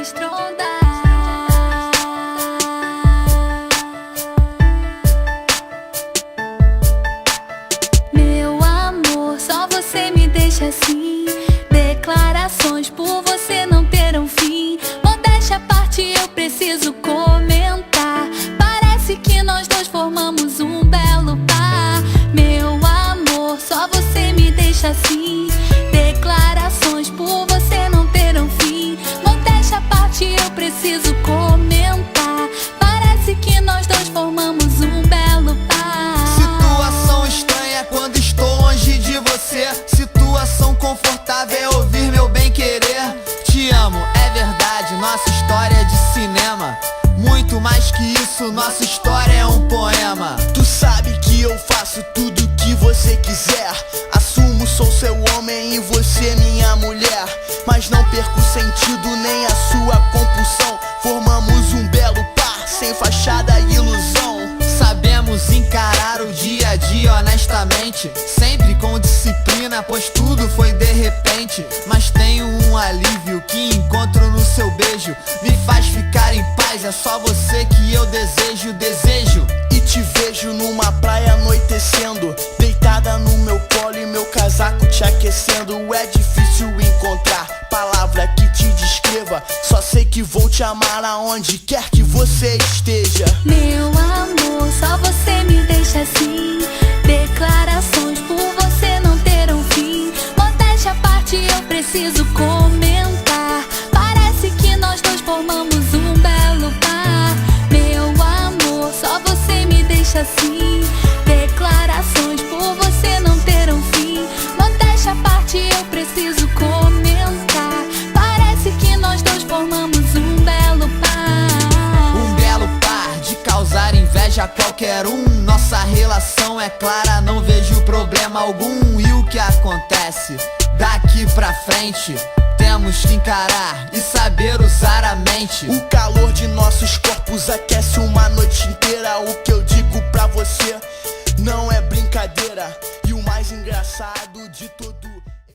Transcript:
estronda. Meu amor, só você me deixa assim. Declarações por você não terão fim. Modéstia à parte, eu preciso comentar. Parece que nós dois formamos um belo par. Meu amor, só você me deixa assim. Declarações por você não terão fim. Modéstia à parte, eu preciso comentar. Parece que nós dois formamos um belo par. Situação estranha quando estou longe de você. Situação confortável é ouvir meu bem-querer. Te amo, é verdade, nossa história é de cinema. Muito mais que isso, nossa história é um poema. Tu sabe que eu faço tudo que você quiser. Assumo, sou seu homem e você minha mulher. Mas não perco o sentido nem a sua compulsão. Formamos um belo par, sem fachada e ilusão. Sabemos encarar o dia a dia honestamente, sempre com disciplina, pois tudo foi de repente. Mas tenho um alívio que encontro no seu beijo. Me faz ficar em paz, é só você que eu desejo. E te vejo numa praia anoitecendo, deitada no meu colo e meu casaco te aquecendo. É difícil encontrar palavra que te descreva. Só sei que vou te amar aonde quer que você esteja. Meu amor, só você me deixa assim. Declarações por você não terão fim. Modéstia à parte, eu preciso comentar. Parece que nós dois formamos um belo par. Meu amor, só você me deixa assim. Declarações por você não terão fim. Modéstia à parte, eu preciso comentar. Parece que nós dois formamos um belo par. Um belo par de causar inveja a qualquer um. Nossa relação é clara, não vejo problema algum. E o que acontece daqui pra frente temos que encarar e saber usar a mente. O calor de nossos corpos aquece uma